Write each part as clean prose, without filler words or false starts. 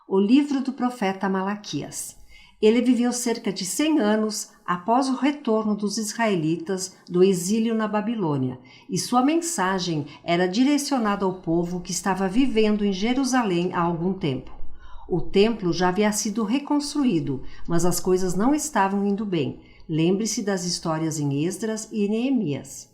O livro do profeta Malaquias. Ele viveu cerca de 100 anos após o retorno dos israelitas do exílio na Babilônia, e sua mensagem era direcionada ao povo que estava vivendo em Jerusalém há algum tempo. O templo já havia sido reconstruído, mas as coisas não estavam indo bem. Lembre-se das histórias em Esdras e Neemias.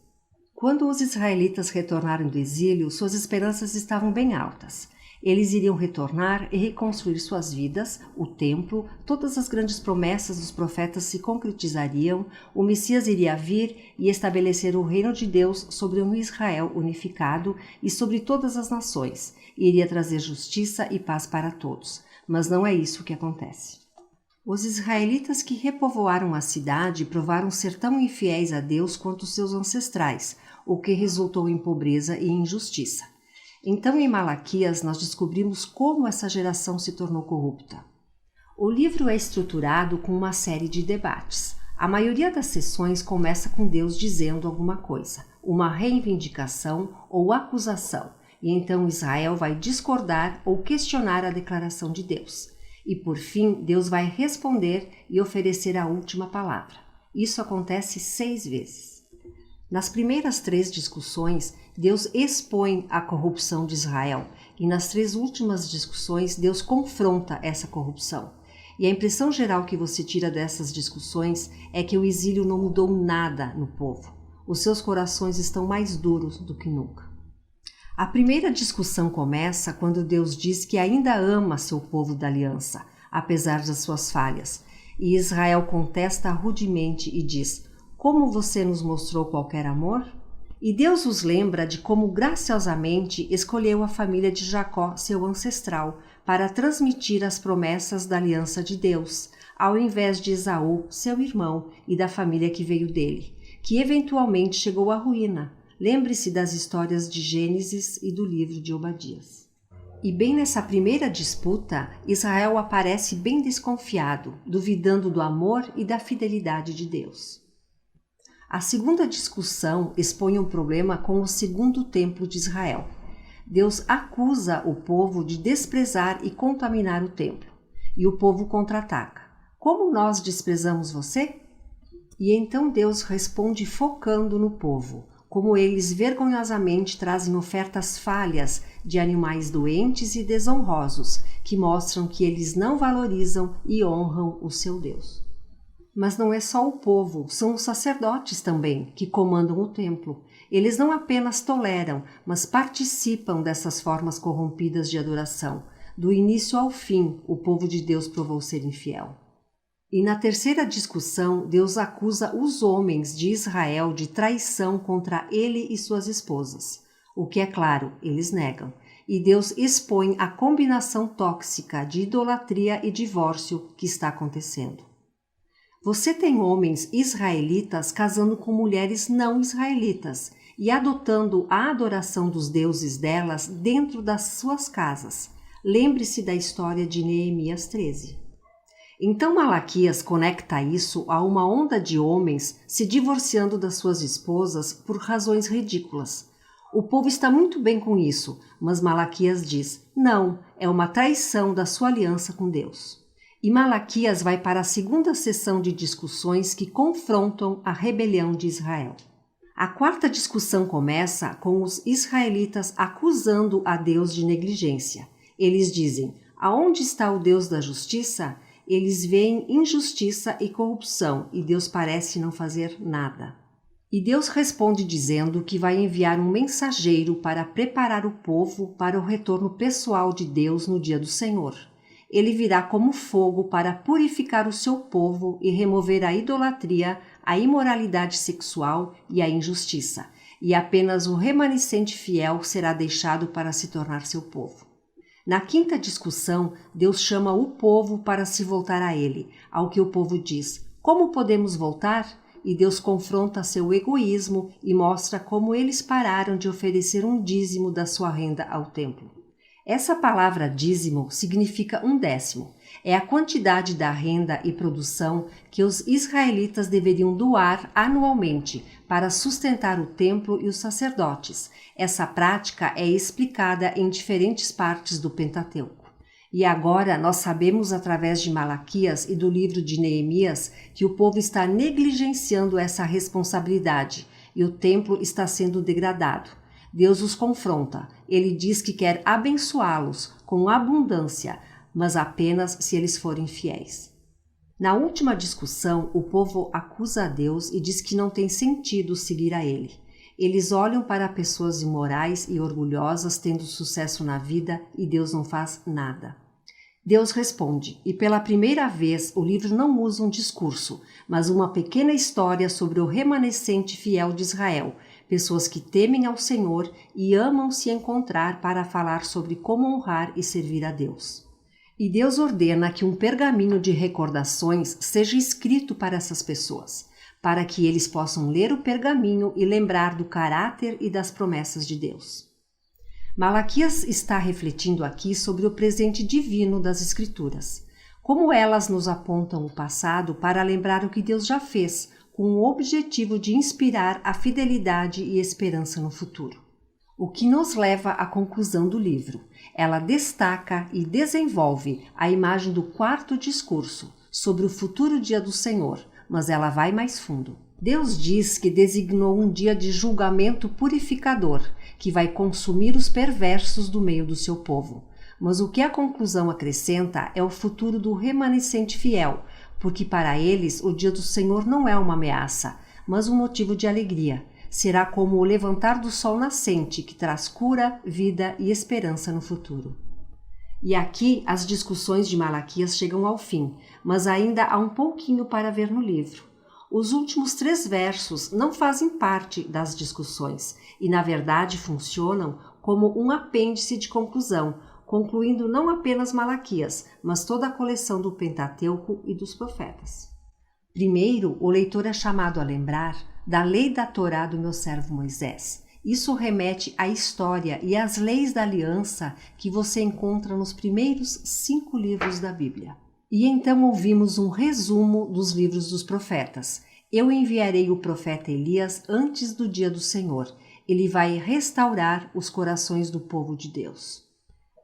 Quando os israelitas retornaram do exílio, suas esperanças estavam bem altas. Eles iriam retornar e reconstruir suas vidas, o templo, todas as grandes promessas dos profetas se concretizariam, o Messias iria vir e estabelecer o reino de Deus sobre um Israel unificado e sobre todas as nações, e iria trazer justiça e paz para todos. Mas não é isso que acontece. Os israelitas que repovoaram a cidade provaram ser tão infiéis a Deus quanto seus ancestrais, o que resultou em pobreza e injustiça. Então, em Malaquias, nós descobrimos como essa geração se tornou corrupta. O livro é estruturado com uma série de debates. A maioria das sessões começa com Deus dizendo alguma coisa, uma reivindicação ou acusação, e então Israel vai discordar ou questionar a declaração de Deus. E por fim, Deus vai responder e oferecer a última palavra. Isso acontece 6 vezes. Nas primeiras 3 discussões, Deus expõe a corrupção de Israel, e nas 3 últimas discussões, Deus confronta essa corrupção. E a impressão geral que você tira dessas discussões é que o exílio não mudou nada no povo. Os seus corações estão mais duros do que nunca. A primeira discussão começa quando Deus diz que ainda ama seu povo da aliança, apesar das suas falhas, e Israel contesta rudemente e diz: "Como você nos mostrou qualquer amor?" E Deus os lembra de como graciosamente escolheu a família de Jacó, seu ancestral, para transmitir as promessas da aliança de Deus, ao invés de Esaú, seu irmão, e da família que veio dele, que eventualmente chegou à ruína. Lembre-se das histórias de Gênesis e do livro de Obadias. E bem nessa primeira disputa, Israel aparece bem desconfiado, duvidando do amor e da fidelidade de Deus. A segunda discussão expõe um problema com o segundo templo de Israel. Deus acusa o povo de desprezar e contaminar o templo, e o povo contra-ataca. Como nós desprezamos você? E então Deus responde focando no povo, como eles vergonhosamente trazem ofertas falhas de animais doentes e desonrosos, que mostram que eles não valorizam e honram o seu Deus. Mas não é só o povo, são os sacerdotes também que comandam o templo. Eles não apenas toleram, mas participam dessas formas corrompidas de adoração. Do início ao fim, o povo de Deus provou ser infiel. E na terceira discussão, Deus acusa os homens de Israel de traição contra ele e suas esposas. O que é claro, eles negam. E Deus expõe a combinação tóxica de idolatria e divórcio que está acontecendo. Você tem homens israelitas casando com mulheres não israelitas e adotando a adoração dos deuses delas dentro das suas casas. Lembre-se da história de Neemias 13. Então Malaquias conecta isso a uma onda de homens se divorciando das suas esposas por razões ridículas. O povo está muito bem com isso, mas Malaquias diz: não, é uma traição da sua aliança com Deus. E Malaquias vai para a segunda sessão de discussões que confrontam a rebelião de Israel. A quarta discussão começa com os israelitas acusando a Deus de negligência. Eles dizem: aonde está o Deus da justiça? Eles veem injustiça e corrupção e Deus parece não fazer nada. E Deus responde dizendo que vai enviar um mensageiro para preparar o povo para o retorno pessoal de Deus no dia do Senhor. Ele virá como fogo para purificar o seu povo e remover a idolatria, a imoralidade sexual e a injustiça, e apenas o remanescente fiel será deixado para se tornar seu povo. Na quinta discussão, Deus chama o povo para se voltar a ele, ao que o povo diz: como podemos voltar? E Deus confronta seu egoísmo e mostra como eles pararam de oferecer um dízimo da sua renda ao templo. Essa palavra dízimo significa 1/10. É a quantidade da renda e produção que os israelitas deveriam doar anualmente para sustentar o templo e os sacerdotes. Essa prática é explicada em diferentes partes do Pentateuco. E agora nós sabemos através de Malaquias e do livro de Neemias que o povo está negligenciando essa responsabilidade e o templo está sendo degradado. Deus os confronta. Ele diz que quer abençoá-los com abundância, mas apenas se eles forem fiéis. Na última discussão, o povo acusa a Deus e diz que não tem sentido seguir a ele. Eles olham para pessoas imorais e orgulhosas tendo sucesso na vida e Deus não faz nada. Deus responde, e pela primeira vez o livro não usa um discurso, mas uma pequena história sobre o remanescente fiel de Israel, pessoas que temem ao Senhor e amam se encontrar para falar sobre como honrar e servir a Deus. E Deus ordena que um pergaminho de recordações seja escrito para essas pessoas, para que eles possam ler o pergaminho e lembrar do caráter e das promessas de Deus. Malaquias está refletindo aqui sobre o presente divino das Escrituras, como elas nos apontam o passado para lembrar o que Deus já fez, com o objetivo de inspirar a fidelidade e esperança no futuro. O que nos leva à conclusão do livro. Ela destaca e desenvolve a imagem do quarto discurso sobre o futuro dia do Senhor, mas ela vai mais fundo. Deus diz que designou um dia de julgamento purificador, que vai consumir os perversos do meio do seu povo. Mas o que a conclusão acrescenta é o futuro do remanescente fiel, porque para eles o dia do Senhor não é uma ameaça, mas um motivo de alegria. Será como o levantar do sol nascente, que traz cura, vida e esperança no futuro. E aqui as discussões de Malaquias chegam ao fim, mas ainda há um pouquinho para ver no livro. Os últimos 3 versos não fazem parte das discussões e, na verdade, funcionam como um apêndice de conclusão, concluindo não apenas Malaquias, mas toda a coleção do Pentateuco e dos profetas. Primeiro, o leitor é chamado a lembrar da lei da Torá do meu servo Moisés. Isso remete à história e às leis da aliança que você encontra nos primeiros 5 livros da Bíblia. E então ouvimos um resumo dos livros dos profetas. Eu enviarei o profeta Elias antes do dia do Senhor. Ele vai restaurar os corações do povo de Deus.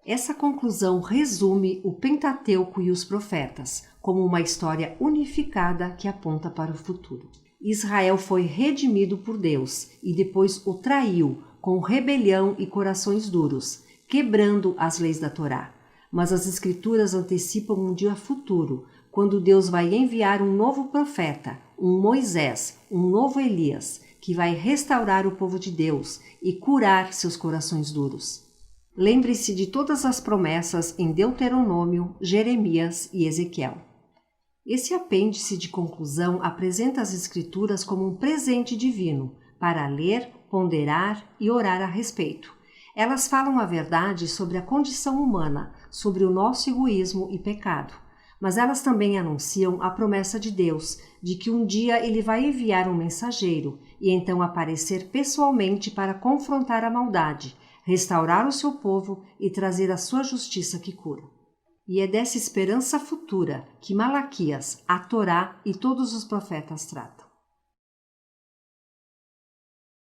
Essa conclusão resume o Pentateuco e os profetas, como uma história unificada que aponta para o futuro. Israel foi redimido por Deus e depois o traiu com rebelião e corações duros, quebrando as leis da Torá. Mas as Escrituras antecipam um dia futuro, quando Deus vai enviar um novo profeta, um Moisés, um novo Elias, que vai restaurar o povo de Deus e curar seus corações duros. Lembre-se de todas as promessas em Deuteronômio, Jeremias e Ezequiel. Esse apêndice de conclusão apresenta as Escrituras como um presente divino para ler, ponderar e orar a respeito. Elas falam a verdade sobre a condição humana, sobre o nosso egoísmo e pecado. Mas elas também anunciam a promessa de Deus, de que um dia ele vai enviar um mensageiro e então aparecer pessoalmente para confrontar a maldade, restaurar o seu povo e trazer a sua justiça que cura. E é dessa esperança futura que Malaquias, a Torá e todos os profetas tratam.